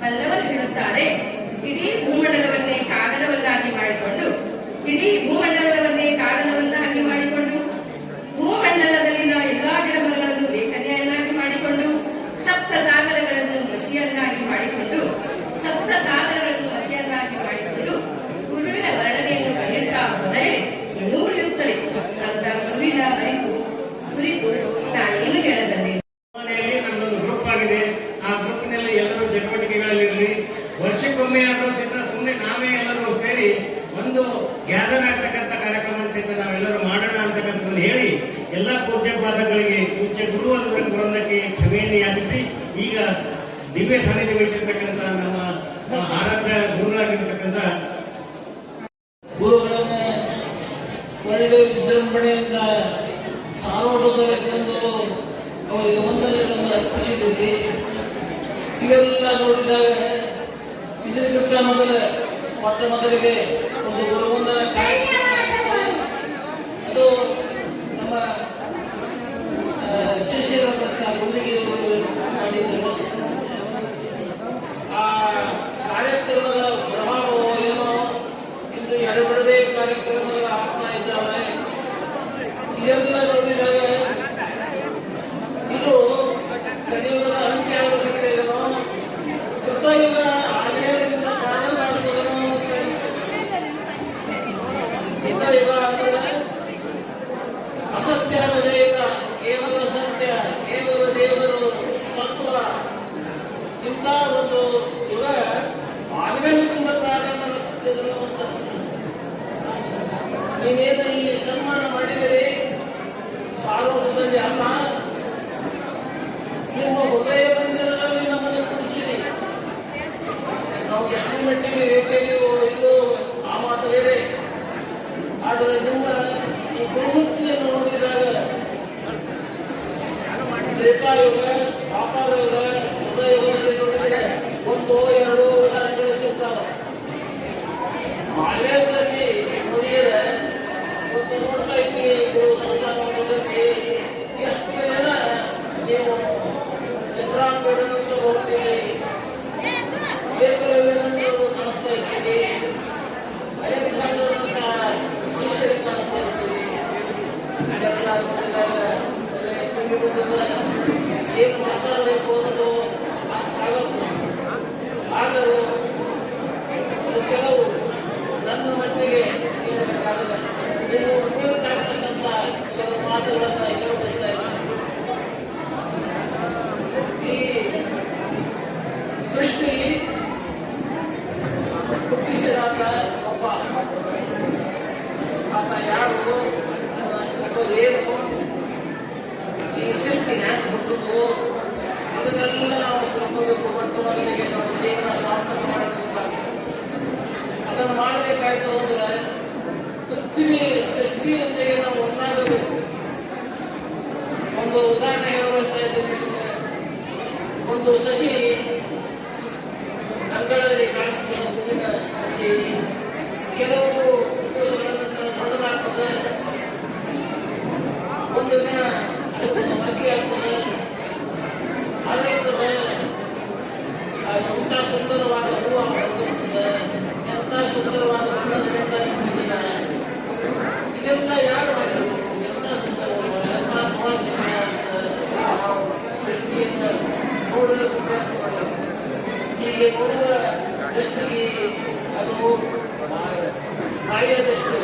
ಬಲ್ಲವರು ಹೇಳುತ್ತಾರೆ, ಇಡೀ ಭೂಮಂಡಲವನ್ನೇ ಕಾಗದವನ್ನಾಗಿ ಮಾಡಿಕೊಂಡು ಭೂಮಂಡಲದಲ್ಲಿನ ಎಲ್ಲಾ ಗಿಡಮರಗಳನ್ನು ಲೇಖನಿಯನ್ನಾಗಿ ಮಾಡಿಕೊಂಡು ಸಪ್ತ ಸಾಗರಗಳನ್ನು ಮಸಿಯನ್ನಾಗಿ ಮಾಡಿಕೊಂಡು ಗುರುವಿನ ವರ್ಣನೆಯನ್ನು ಕಲಿಯುತ್ತಾ ಹೋದರೆ ಇನ್ನೂ ಉಳಿಯುತ್ತದೆ. ಅಂತ ಗುರುವಿನ ಕುರಿತು ನಾನೇನು ಹೇಳಬಲ್ಲೆ? ನಮ್ಮದೊಂದು ಗ್ರೂಪ್ ಆಗಿದೆ. ಆ ಗ್ರೂಪಿನಲ್ಲಿ ಎಲ್ಲರೂ ಚಟುವಟಿಕೆಗಳಲ್ಲಿರಲಿ. ವರ್ಷಕ್ಕೊಮ್ಮೆ ಆದರೂ ಸಹಿತ ಸುಮ್ಮನೆ ನಾವೇ ಎಲ್ಲರೂ ಸೇರಿ ಒಂದು ಗ್ಯಾದರ್ ಆಗ್ತಕ್ಕಂಥ ಕಾರ್ಯಕ್ರಮ ಸಹಿತ ನಾವೆಲ್ಲರೂ ಮಾಡೋಣ ಅಂತಕ್ಕಂಥದ್ದನ್ನು ಹೇಳಿ ಎಲ್ಲ ಪೂಜ್ಯ ಪಾದಗಳಿಗೆ, ಪೂಜ್ಯ ಗುರು ವೃಂದಕ್ಕೆ ಕ್ಷಮೆಯನ್ನು ಯಾಚಿಸಿ, ಈಗ ದಿವ್ಯ ಸಾನ್ನಿಧ್ಯ ವಹಿಸಿರ್ತಕ್ಕಂಥ ನಮ್ಮ ಆರಾಧ್ಯ ಗುರುಗಳಾಗಿರ್ತಕ್ಕಂಥ ಗುರುಗಳನ್ನ ಒಳ್ಳೆ ವಿಜೃಂಭಣೆಯಿಂದ ಸಾರೋಟದಲ್ಲಿ ತಂದು ಅವರಿಗೆ ವಂದನೆಗಳನ್ನು ಅರ್ಪಿಸಿದ್ದೀವಿ. ಇವೆಲ್ಲ ನೋಡಿದಾಗ ಇದಕ್ಕಿಂತ ಮೊದಲಿಗೆ ಒಂದು ಗುರುವಂದನ ಕಾರ್ಯಕ್ರಮ ಅದು ನಮ್ಮ ಶಿಷ್ಯರಂತ ಗುಂಡಿಗೆ ಮಾಡಿದ್ದರು. ಆ ಕಾರ್ಯಕ್ರಮದ ಪ್ರಭಾವ ಏನೋ ಇಂದು ಎಡಬಿಡದೆ ಕಾರ್ಯಕ್ರಮಗಳು ಆಗ್ತಾ ಇದ್ದಾವೆ. ಇದೆಲ್ಲ ನೋಡಿದಾಗ ಇದು ಕಲಿಯುಗದ ಅಂತ್ಯ ಆಗುತ್ತಿದ್ದೇನೋ, ಕೃತಯುಗ ಆಗ್ನೇಯದಿಂದ ಪ್ರಾರಂಭ ಆಗ್ತದೇನೋ. ಕೃತಯುಗ ಅಂದರೆ ಅಸತ್ಯ ಅನ್ನೋದೇಕ, ಕೇವಲ ಸತ್ಯ, ಕೇವಲ ದೇವರು, ಸತ್ವ, ಇಂಥ ಒಂದು ಯುಗ ಆಗ್ನೇಯದಿಂದ ಪ್ರಾರಂಭ ಆಗ್ತಿದ್ದೇನೋ ಅಂತ ನೀವೇನು ಈ ಸನ್ಮಾನ ಮಾಡಿದರೆ ಸಾರೋಟದಲ್ಲಿ ಅಲ್ಲ, ನಿಮ್ಮ ಹೃದಯ ಬಂದಿರಲಿ ನಮ್ಮನ್ನು ಕುಡಿಸಿರಿ. ನಾವು ಎಷ್ಟು ಮಟ್ಟಿಗೆ ಏಕೆಯೋ ಇದು ಆ ಮಾತು ಬೇರೆ. ಆದರೆ ನಿಮ್ಮ ಈ ಗುರುಮುಕ್ತಿಯನ್ನು ನೋಡಿದಾಗ ತ್ರೇತಾಯುಗ, ಪಾಪಯುಗ, ಹೃದಯಯುಗದಲ್ಲಿ ನೋಡಿದರೆ 1-2 ಉದಾಹರಣೆಗಳು ಸಿಗ್ತಾವೆ. ಬಾಲ್ಯದಲ್ಲಿ ನೋಡಿದರೆ ಒಂದು ನೋಡ್ತಾ ಇದ್ವಿ, ಸಂಸ್ಥಾನ ಮಾಡೋದಕ್ಕೆ ಎಷ್ಟು ಜನ ನೀವು ಚಿತ್ರಾಂಗಣವನ್ನು ಹೋಗ್ತೀವಿ, ಏಕಲವ್ಯನನ್ನು ಕಾಣಿಸ್ತಾ ಇದ್ದೀವಿ, ಅಲೆಕ್ಸಾಂಡರ್ನಂತ ಶಿಷ್ಯರಿಗೆ ಕಾಣಿಸ್ತಾ ಇದ್ದೀವಿ. ಅದೆಲ್ಲ ನೋಡಿದಾಗ ಏನು ಮಾತಾಡಬೇಕು ಅನ್ನೋದು ಸೃಷ್ಟಿ ಹುಟ್ಟಿಸಿದಾಗ ಒಬ್ಬ ಆತ ಯಾರು, ಅವನ ಅಸ್ತಿತ್ವ ಏನು, ಈ ಸೃಷ್ಟಿ ಹ್ಯಾಂಗೆ ಹುಟ್ಟುದು, ಅದನ್ನೆಲ್ಲ ನಾವು ತಿಳ್ಕೋಬೇಕು. ಮತ್ತು ಮಗನಿಗೆ ನಮ್ಮ ಜೀವನ ಸಾರ್ಥಕ ಮಾಡಬೇಕಾಗ್ತದೆ. ಅದನ್ನು ಮಾಡಬೇಕಾಯ್ತು ಅಂದ್ರೆ ಪೃಥ್ವಿ ಸೃಷ್ಟಿಯೊಂದಿಗೆ ನಾವು ಒಂದಾಗಬೇಕು. ಒಂದು ಉದಾಹರಣೆ ಹೇಳ್ತಾ ಇದ್ದೀನಿ. ಒಂದು ಸಸಿ ಅಂಗಳದಲ್ಲಿ ಕಾಣಿಸ್ತದೆ, ಹೂವಿನ ಸಸಿ. ಕೆಲವು ದಿವಸಗಳ ನಂತರ ದೊಡ್ಡದಾಗ್ತದೆ. ಒಂದು ದಿನ ಅದಕ್ಕೊಂದು ಮಗ್ಗಿ ಆಗ್ತದೆ, ಅರಳುತ್ತದೆ. ಎಂಥ ಸುಂದರವಾದ ಹೂವು ಹೊರಡುತ್ತದೆ, ಎಂಥ ಸುಂದರವಾದ ಹೂವಿನಿಂದ ನಿರ್ಮಿಸಿದ್ದಾರೆ. ಇದೆಲ್ಲ ಯಾರು ಮಾಡಿದರು? ಎಂಥ ಸುಂದರವಾದ, ಎಂಥ ಸುವಾಸನೆ ಸೃಷ್ಟಿಯಿಂದ ನೋಡಲು ಪ್ರಯತ್ನ ಮಾಡಬೇಕು. ಹೀಗೆ ನೋಡುವ ದೃಷ್ಟಿಗೆ ಅದು ಬಾಹ್ಯ ದೃಷ್ಟಿ.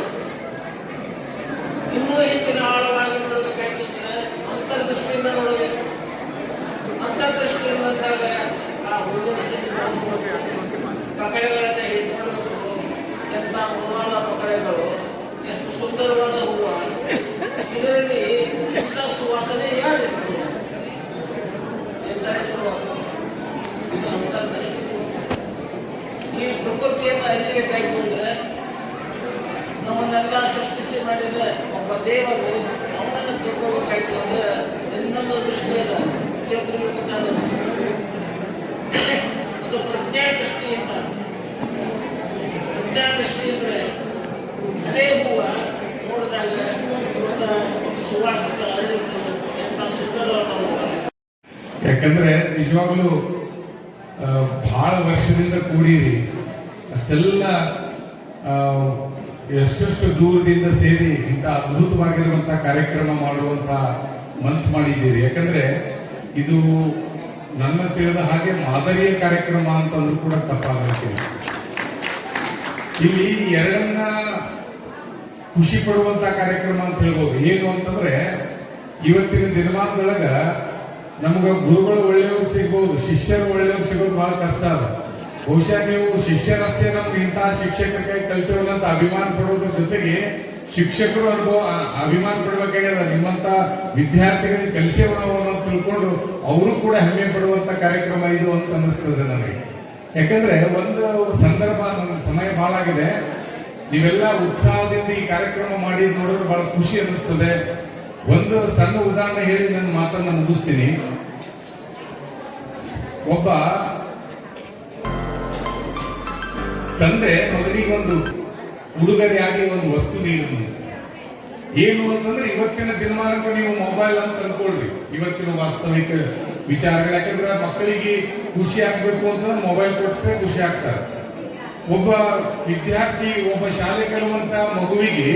ಇನ್ನೂ ಹೆಚ್ಚಿನ ಆಳವಾಗಿ ನೋಡಬೇಕಾಗಿದ್ರೆ ಅಂತರ್ದೃಷ್ಟಿಯಿಂದ ನೋಡಬೇಕು. ಅಂತರ್ದೃಷ್ಟಿಯಿಂದ ಬಂದಾಗ ಆ ಹೂವಿನ ಸಸಿ ನೋಡಬೇಕು, ಪಕಡೆಗಳನ್ನು ಹಿಡ್ಕೊಳ್ಬೇಕು. ಎಂಥ ಮೃದುವಾದ ಪಕಡೆಗಳು, ಎಷ್ಟು ಸುಂದರವಾದ ಹೂವು. ಇದರಲ್ಲಿ ಇಂಥ ಸುವಾಸನೆ ಯಾರು ಚಿಂತನಿಸುವುದು? ಇದು ಅಂತರ್ದೃಷ್ಟಿ. ಈ ಪ್ರಕೃತಿಯನ್ನು ಅರಿಯಬೇಕಾಯ್ತು ಅಂದ್ರೆ ನಮ್ಮನ್ನೆಲ್ಲ ಸೃಷ್ಟಿಸಿ ಮಾಡಿದ ಒಬ್ಬ ದೇವರು, ಅವನನ್ನು ತಿಳ್ಕೋಬೇಕಾಯ್ತು ಅಂದ್ರೆ ಇನ್ನೊಂದು ದೃಷ್ಟಿಯಲ್ಲ, ಪ್ರತಿಯೊಬ್ಬರಿಗೂ ಕೊಟ್ಟಾಗ ಅದು ಪ್ರಜ್ಞಾ ದೃಷ್ಟಿಯಿಂದ. ಪ್ರಜ್ಞಾ ದೃಷ್ಟಿ ಅಂದ್ರೆ ಅದೇ ಹೂವ ನೋಡಿದಾಗ ಸುವಾಸಕ ಅರಳಿತು, ಎಂಥ ಸುಂದರವಾದ ಹೂವ. ಯಾಕಂದ್ರೆ ನಿಜವಾಗ್ಲೂ ಬಹಳ ವರ್ಷದಿಂದ ಕೂಡಿರಿ, ಅಷ್ಟೆಲ್ಲ ಎಷ್ಟೆಷ್ಟು ದೂರದಿಂದ ಸೇರಿ ಇಂಥ ಅದ್ಭುತವಾಗಿರುವಂತಹ ಕಾರ್ಯಕ್ರಮ ಮಾಡುವಂತ ಮನಸ್ಸು ಮಾಡಿದ್ದೀರಿ. ಯಾಕಂದ್ರೆ ಇದು ನನ್ನ ತಿಳಿದ ಹಾಗೆ ಮಾದರಿಯ ಕಾರ್ಯಕ್ರಮ ಅಂತಂದ್ರೂ ಕೂಡ ತಪ್ಪಾಗಲಿಕ್ಕಿಲ್ಲ. ಇಲ್ಲಿ ಎರಡನ್ನ ಖುಷಿ ಪಡುವಂತ ಕಾರ್ಯಕ್ರಮ ಅಂತ ಹೇಳ್ಬೋದು. ಏನು ಅಂತಂದ್ರೆ ಇವತ್ತಿನ ದಿನಮಾನದೊಳಗ ನಮಗ ಗುರುಗಳು ಒಳ್ಳೆಯವರು ಸಿಗ್ಬಹುದು, ಶಿಷ್ಯರು ಒಳ್ಳೆಯವರು ಸಿಗೋದು ಬಹಳ ಕಷ್ಟ ಅದ. ಬಹುಶಃ ನೀವು ಶಿಷ್ಯರಷ್ಟೇ ನಮ್ಗೆ ಇಂತಹ ಶಿಕ್ಷಕರ ಕೈ ಕಲ್ತಿರೋಲ್ಲ ಅಂತ ಅಭಿಮಾನ ಪಡೋದ್ರ ಜೊತೆಗೆ ಶಿಕ್ಷಕರು ಅಭಿಮಾನ ಪಡಬೇಕಾಗ್ಯದ. ನಿಮ್ಮಂತ ವಿದ್ಯಾರ್ಥಿಗಳಿಗೆ ಕಲಿಸೇವರು ಅಂತ ತಿಳ್ಕೊಂಡು ಅವರು ಕೂಡ ಹೆಮ್ಮೆ ಪಡುವಂತ ಕಾರ್ಯಕ್ರಮ ಇದು ಅಂತ ಅನಿಸ್ತದೆ ನನಗೆ. ಯಾಕಂದ್ರೆ ಒಂದು ಸಂದರ್ಭ, ನನ್ನ ಸಮಯ ಬಹಳ ಆಗಿದೆ, ನೀವೆಲ್ಲ ಉತ್ಸಾಹದಿಂದ ಈ ಕಾರ್ಯಕ್ರಮ ಮಾಡಿ ನೋಡಿದ್ರೆ ಬಹಳ ಖುಷಿ ಅನಿಸ್ತದೆ. ಒಂದು ಸಣ್ಣ ಉದಾಹರಣೆ ಹೇಳಿ ನನ್ನ ಮಾತನ್ನ ಮುಗಿಸ್ತೀನಿ. ಒಬ್ಬ ತಂದೆ ಮಗನಿಗೊಂದು ಉಡುಗೊರೆಯಾಗಿ ಒಂದು ವಸ್ತು ನೀಡಿದ್ರು. ಏನು ಅಂತಂದ್ರೆ ಇವತ್ತಿನ ದಿನಮಾನಕ್ಕೆ ನೀವು ಮೊಬೈಲ್ ಅಂತ ಅನ್ಕೊಳ್ರಿ, ಇವತ್ತಿನ ವಾಸ್ತವಿಕ ವಿಚಾರಗಳು. ಯಾಕಂದ್ರೆ ಮಕ್ಕಳಿಗೆ ಖುಷಿ ಆಗ್ಬೇಕು ಅಂತಂದ್ರೆ ಮೊಬೈಲ್ ಕೊಡಿಸ್ರೆ ಖುಷಿ ಆಗ್ತಾರೆ. ಒಬ್ಬ ವಿದ್ಯಾರ್ಥಿ, ಒಬ್ಬ ಶಾಲೆ ಕಲಿಯುವಂತ ಮಗುವಿಗೆ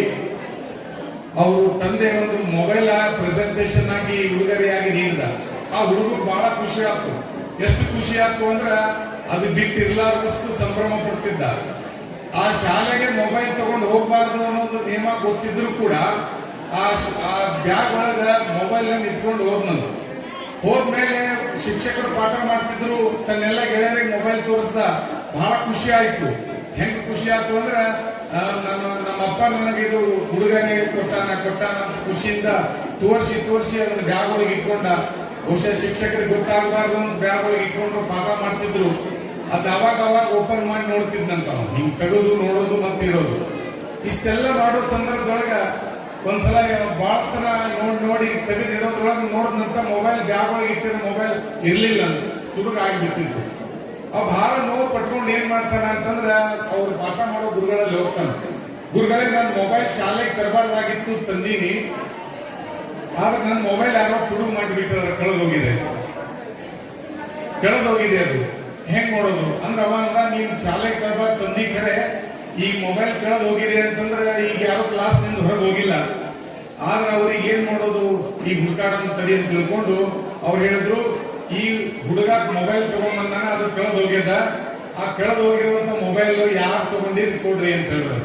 ಅವರು ತಂದೆ ಒಂದು ಮೊಬೈಲ್ ಪ್ರೆಸೆಂಟೇಶನ್ ಆಗಿ ಉಡುಗೊರೆಯಾಗಿ ನೀಡಿದ. ಆ ಹುಡುಗರು ಬಹಳ ಖುಷಿ ಆಯ್ತು. ಎಷ್ಟು ಖುಷಿ ಆಯ್ತು ಅಂದ್ರೆ ಅದು ಬಿಟ್ಟಿರ್ಲಾರ್ದಷ್ಟು ಸಂಭ್ರಮ ಪಡ್ತಿದ್ದ. ಆ ಶಾಲೆಗೆ ಮೊಬೈಲ್ ತಗೊಂಡು ಹೋಗ್ಬಾರ್ದು ಅನ್ನೋದು ನಿಯಮ ಗೊತ್ತಿದ್ರು ಕೂಡ ಆ ಬ್ಯಾಗ್ ಒಳಗ ಮೊಬೈಲ್ ಇಟ್ಕೊಂಡು ಹೋದ್ನಂದು. ಹೋದ್ಮೇಲೆ ಶಿಕ್ಷಕರು ಪಾಠ ಮಾಡ್ತಿದ್ರು, ತನ್ನೆಲ್ಲ ಗೆಳೆಯರಿಗೆ ಮೊಬೈಲ್ ತೋರಿಸ್ದ. ಬಹಳ ಖುಷಿ ಆಯ್ತು. ಹೆಂಗ್ ಖುಷಿ ಆಯ್ತು ಅಂದ್ರೆ ನಮ್ಮ ಅಪ್ಪ ನನಗೆ ಇದು ಹುಡುಗನೇ ಕೊಟ್ಟಾನ ಅಂತ ಖುಷಿಯಿಂದ ತೋರಿಸಿ ಅದನ್ನ ಬ್ಯಾಗ್ ಒಳಗೆ ಇಟ್ಕೊಂಡ. ಬಹುಶಃ ಶಿಕ್ಷಕರಿಗೆ ಗೊತ್ತಾಗಬಾರ್ದು ಅಂತ ಬ್ಯಾಗ್ ಒಳಗೆ ಇಟ್ಕೊಂಡು ಪಾಠ ಮಾಡ್ತಿದ್ರು. ಅದು ಅವಾಗ ಓಪನ್ ಮಾಡಿ ನೋಡ್ತಿದ್ದಂತ, ಹಿಂಗ್ ತೆಗೆದು ನೋಡೋದು ಮತ್ತೆ ಇಡೋದು. ಇಷ್ಟೆಲ್ಲ ಮಾಡೋ ಸಂದರ್ಭದೊಳಗ ಒಂದ್ಸಲ ಬಾಳ್ತನ ನೋಡಿ ತೆಗೆದಿಡೋದ್ರೊಳಗೆ ನೋಡಿದಂತ ಮೊಬೈಲ್ ಬ್ಯಾಗ್ ಒಳಗೆ ಇಟ್ಟಿರೋ ಮೊಬೈಲ್ ಇರ್ಲಿಲ್ಲ ಅಂತ ಹುಡುಗ ಆಗಿಬಿಟ್ಟಿತ್ತು. ಅವ್ ಬಹಳ ನೋವು ಪಟ್ಕೊಂಡು ಏನ್ ಮಾಡ್ತಾನ ಅಂತಂದ್ರ ಅವ್ರು ಪಾಠ ಮಾಡೋ ಗುರುಗಳಲ್ಲಿ ಹೋಗ್ತಾನ. ಗುರುಗಳೇ ನನ್ನ ಮೊಬೈಲ್ ಶಾಲೆಗೆ ತರಬಾರ್ದಾಗಿತ್ತು, ತಂದೀನಿ, ಆದ್ರೆ ನನ್ನ ಮೊಬೈಲ್ ಯಾರೋ ತುಡುಗು ಮಾಡಿಬಿಟ್ರ, ಕಳೆದೋಗಿದೆ ಅದು. ಹೆಂಗ್ ನೋಡೋದು ಅಂದ್ರೆ ಅವಾಗ ನೀನ್ ಶಾಲೆಗೆ ತರಬಾರ್ದು ತಂದಿ ಖರೆ, ಈ ಮೊಬೈಲ್ ಕಳೆದು ಹೋಗಿದೆ ಅಂತಂದ್ರೆ ಈಗ ಯಾರೋ ಕ್ಲಾಸ್ ನಿಂದ ಹೊರಗೆ ಹೋಗಿಲ್ಲ. ಆದ್ರೆ ಅವ್ರಿಗೆ ಏನ್ ಮಾಡೋದು, ಈ ಹುಡುಕಾಡನ್ನು ತಡಿ ಅಂತ ತಿಳ್ಕೊಂಡು ಅವ್ರು ಹೇಳಿದ್ರು, ಈ ಹುಡುಗ ಮೊಬೈಲ್ ತಗೊಂಡ್ಬಂದಾನ, ಅದು ಕಳೆದು ಹೋಗ್ಯದ. ಆ ಕಳೆದು ಹೋಗಿರುವಂತ ಮೊಬೈಲ್ ಯಾರು ತಗೊಂಡಿರ್ ಕೊಡ್ರಿ ಅಂತ ಹೇಳಿದ್ರು.